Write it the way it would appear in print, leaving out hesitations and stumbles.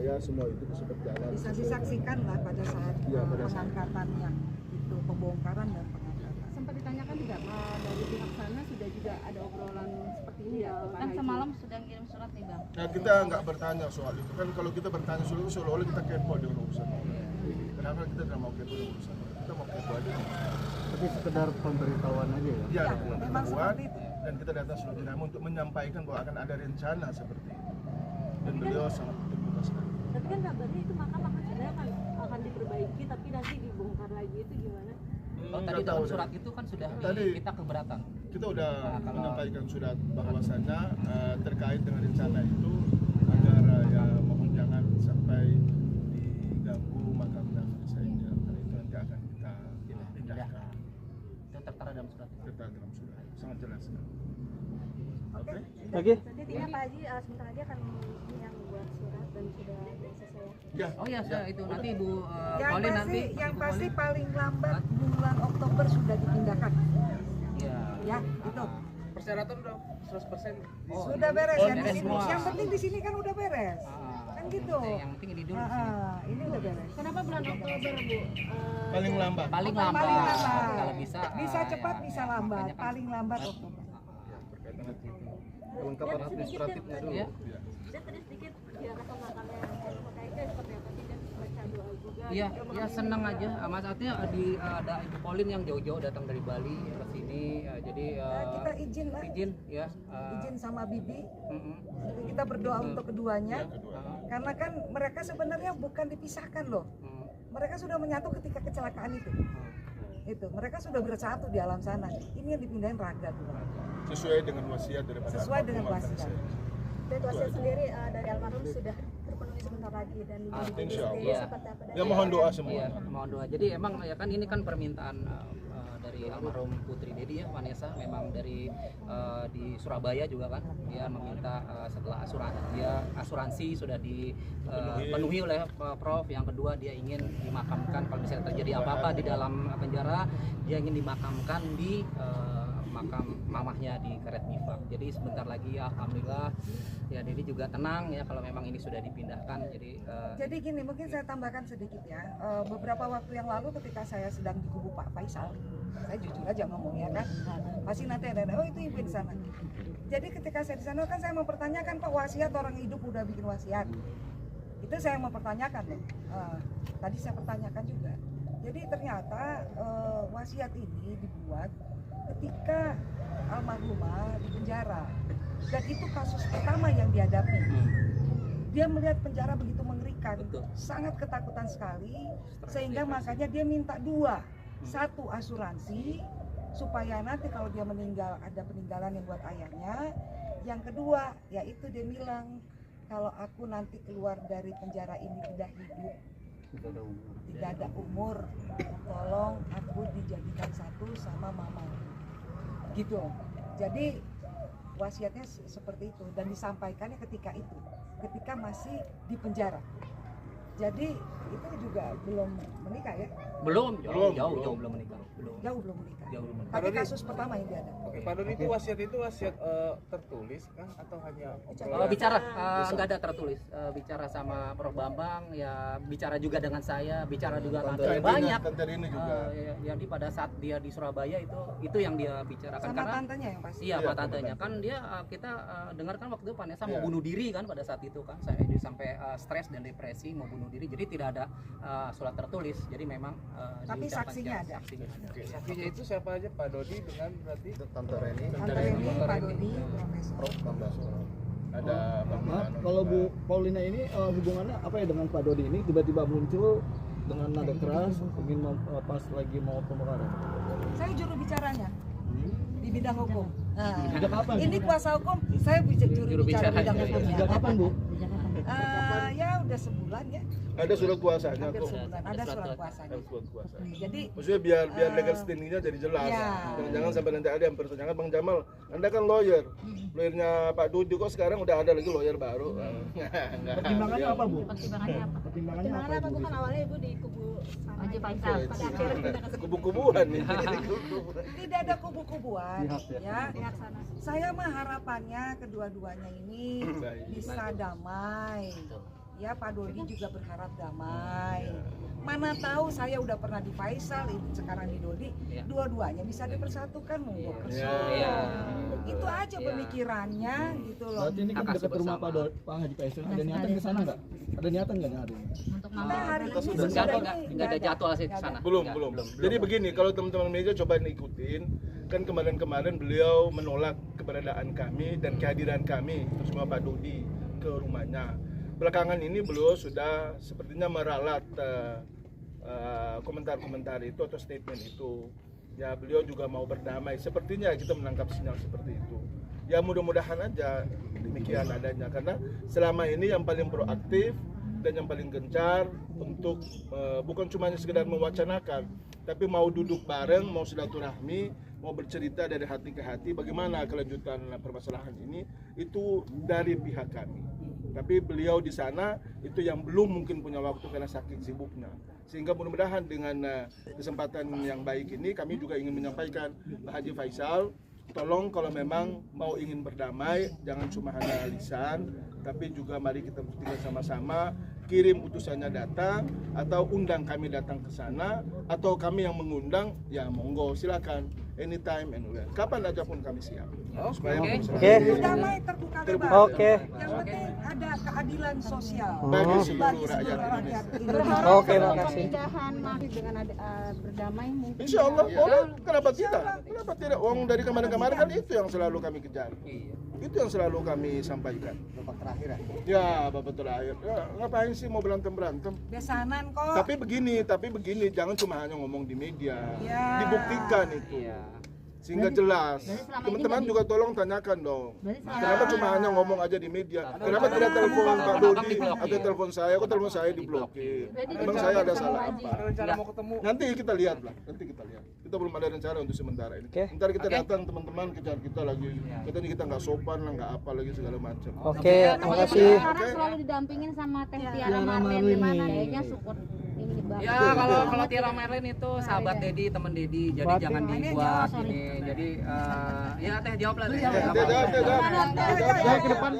supaya semua itu bisa berjalan. Bisa disaksikan lah pada saat pengangkatannya itu, pembongkaran dan pengangkatan. Sempat ditanyakan juga dari pihak sana sudah juga ada obrolan seperti ini ya? Kan semalam sudah ngirim surat nih Bang. Nah, kita nggak bertanya soal itu kan, kalau kita bertanya soal itu seolah-olah kita kepo dengan urusan itu. Kenapa kita tidak mau kepo dengan urusan itu? Kita mau kepo aja. Tapi sekedar pemberitahuan aja ya? Ya, memang seperti itu. Dan kita datang sudah dinamo untuk menyampaikan bahwa akan ada rencana seperti itu. Dan beliau sangat terbuka sekali. Tapi kan kabarnya itu makam akan diperbaiki tapi nanti dibongkar lagi, itu gimana? Oh, tadi dalam surat itu kan sudah kita keberatan. Kita udah menyampaikan surat bahwasannya terkait dengan rencana itu agar ya mohon jangan sampai diganggu makamnya saja, karena itu nanti akan kita pindahkan. Itu tertera dalam surat. Tertera dalam surat, sangat jelas. Oke. Lagi? Nantinya Pak Haji sebentar lagi akan yang membuat surat dan sudah selesai ya? Ya. Oh iya, itu nanti Ibu Yang Pauline pasti, nanti. yang Ibu pasti Pauline. paling lambat bulan Oktober sudah dipindahkan. Iya. Ya, itu. Persyaratan udah 100%. Sudah beres ya di beres sini. semua. Yang penting di sini kan udah beres. Kan gitu. Yang penting ini dulu di sini. Ini udah beres. Kenapa bulan Oktober Bu? Paling lambat. Paling Paling lambat. lambat. Kalau bisa. Bisa cepat, ya, bisa ya, lambat. makanya kan- Paling lambat Oktober. Kelengkapan administratifnya dulu. Iya. Saya tadi sedikit biarkan pemakaman terkait seperti apa sih, dan baca doa juga. Iya, ya senang aja. Mas artinya ada Ibu Pauline yang jauh-jauh datang dari Bali ke sini. Jadi Kita izin lah. izin ya. Izin sama Bibi. Mm-mm. Kita berdoa untuk keduanya. Kedua. Karena kan mereka sebenarnya bukan dipisahkan loh. Mereka sudah menyatu ketika kecelakaan itu. Itu, mereka sudah bersatu di alam sana. Ini yang dipindahin raga tuh. Sesuai dengan wasiat daripada Sesuai dengan almarhum wasiat. saya. Dan wasiat sendiri dari almarhum sudah terpenuhi sebentar lagi, dan Insya Allah. Iya. seperti apa dari Ya mohon doa semua. Iya, mohon doa. Jadi emang ya kan ini kan permintaan dari almarhum Putri Dedi ya, Vanessa, memang dari di Surabaya juga kan dia meminta setelah asuransi sudah dipenuhi oleh Prof. Yang kedua dia ingin dimakamkan kalau misalnya terjadi apa-apa di dalam penjara, dia ingin dimakamkan di makam mamahnya di Karet Bifak. Jadi sebentar lagi ya, alhamdulillah ya Dedi juga tenang ya kalau memang ini sudah dipindahkan. Jadi gini, mungkin saya tambahkan sedikit ya. Beberapa waktu yang lalu ketika saya sedang di kubu Pak Faisal, saya jujur aja ngomong ya kan, pasti nanti ada oh itu ibu di sana. Jadi ketika saya di sana kan saya mempertanyakan, Pak, wasiat orang hidup udah bikin wasiat. Itu saya mempertanyakan loh. Tadi saya pertanyakan juga. Jadi ternyata wasiat ini dibuat ketika almarhumah di penjara, dan itu kasus pertama yang dihadapi. Dia melihat penjara begitu mengerikan, Betul. sangat ketakutan sekali, sehingga makanya dia minta dua, satu asuransi supaya nanti kalau dia meninggal ada peninggalan yang buat ayahnya. Yang kedua yaitu dia bilang, kalau aku nanti keluar dari penjara ini tidak hidup, tidak ada umur, tolong aku dijadikan satu sama mama, gitu. Jadi wasiatnya seperti itu, dan disampaikannya ketika itu, ketika masih di penjara. Jadi itu juga belum menikah ya? Belum, jauh belum menikah. Jauh belum menikah. Jauh belum menikah. Tapi kasus pertama yang dihadapi. Oke, Pak Doni, itu wasiat tertulis kan atau hanya Bicara nggak ada tertulis. Bicara sama Prof Bambang, ya bicara juga dengan saya, bicara juga Tante banyak. Tante Rini juga. Jadi pada saat dia di Surabaya itu yang dia bicarakan Sama karena tantenya yang pasti. iya, Iya, Pak tantenya sama kan dia kita dengarkan waktu itu Vanessa mau Iya. bunuh diri kan pada saat itu kan, saya dia sampai stres dan depresi mau bunuh diri. Jadi tidak ada surat tertulis. Jadi memang Tapi diucapkan saksinya secara- ada. saksinya ada. Oke, saksinya itu siapa aja? Pak Dodi dengan berarti Tante Reni, Tante Reni, Pak Dodi, Profesor. Prof 16 orang. Ada Bang Maaf, Milano kalau Bu juga. Paulina ini hubungannya apa ya dengan Pak Dodi ini tiba-tiba muncul dengan nada keras ingin pas lagi mau pembakaran? Saya juru bicaranya di bidang hukum. Nah, Sejak kapan? ini kuasa hukum, saya juru bicara bidang hukumnya. Sejak kapan Bu? Ya udah sebulan ya, Ada surat kuasanya hampir kok. sebulan. Ada surat kuasanya. Ada surat kuasa. Jadi Maksudnya biar legal standingnya jadi jelas. Iya. Jangan sampai nanti ada yang pertanyakan, Bang Jamal, Anda kan lawyer. Lawyernya Pak Dodi kok sekarang udah ada lagi lawyer baru. Enggak. Pertimbangannya apa Bu? Pertimbangannya apa? Pertimbangannya apa? Gimana Pak, Ibu? bukan awalnya Ibu di kubu sana Haji gitu. Faisal. Pada akhirnya pindah ke Kubu-kubuan nih. tidak ada kubu-kubuan Pihak ya. ya. pihak sana. Saya mah harapannya kedua-duanya ini bisa damai ya Pak Dodi juga berharap damai. Mana tahu saya udah pernah di Faisal, sekarang di Dodi, dua-duanya bisa dipersatukan, monggo kerso. Itu aja pemikirannya gitu loh. Berarti ini kan dekat rumah Pak Haji Faisal, ada niatan ke sana nggak? Ada niatan nggak hari ini? Untuk Nah, hari ini Nggak ada jadwal sih ke sana. Belum. Jadi begini, kalau teman-teman media coba ikutin, kan kemarin beliau menolak keberadaan kami dan kehadiran kami, terutama Pak Dodi ke rumahnya. Belakangan ini beliau sudah sepertinya meralat komentar-komentar itu atau statement itu. Ya beliau juga mau berdamai. Sepertinya kita menangkap sinyal seperti itu. Ya mudah-mudahan aja demikian adanya, karena selama ini yang paling proaktif dan yang paling gencar untuk bukan cuma sekedar mewacanakan, tapi mau duduk bareng, mau silaturahmi, mau bercerita dari hati ke hati bagaimana kelanjutan permasalahan ini, itu dari pihak kami. Tapi beliau di sana itu yang belum mungkin punya waktu karena saking sibuknya. Sehingga mudah-mudahan dengan kesempatan yang baik ini kami juga ingin menyampaikan Pak Haji Faisal, tolong kalau memang mau ingin berdamai, jangan cuma hanya lisan, tapi juga mari kita buktikan sama-sama, kirim utusannya datang, atau undang kami datang ke sana, atau kami yang mengundang, ya monggo silakan, anytime, anywhere, kapan aja pun kami siap. Supaya damai terbuka bebas. Yang penting ada keadilan sosial bagi bagi seluruh rakyat seluruh Indonesia. rakyat Indonesia. Oke, makasih. Pemindahan Mahfud dengan berdamai mungkin. Insya Allah boleh, kenapa tidak? Kenapa tidak? Uang dari kemarin-kemarin kan itu yang selalu kami kejar. Itu yang selalu kami sampaikan. Babak terakhir ya? Ya, babak terakhir. Ya, ngapain sih mau berantem-berantem? Besanan kok. Tapi begini, jangan cuma hanya ngomong di media. Ya. Dibuktikan itu. Sehingga jelas. Teman-teman juga tolong tanyakan dong. Kenapa cuma hanya ngomong aja di media? Kenapa tidak telepon Pak Dodi atau telepon saya? Kok telepon saya diblokir? Emang saya ada salah apa? Ada rencana mau ketemu. Nanti kita lihat lah, Kita belum ada rencana untuk sementara ini. Ntar kita datang teman-teman kejar kita lagi. Katanya kita nggak sopan lah, nggak apa lagi segala macam. Oke, makasih. Sekarang selalu didampingin sama Teh Tiara Marlin gimana? Kayaknya syukur ini banget. Ya kalau Tiara Marlin itu sahabat Dedi, teman Dedi, jadi jangan dibuat ini. Jadi ya Teh jawab lah Teh. Jawab. Ya ke depan.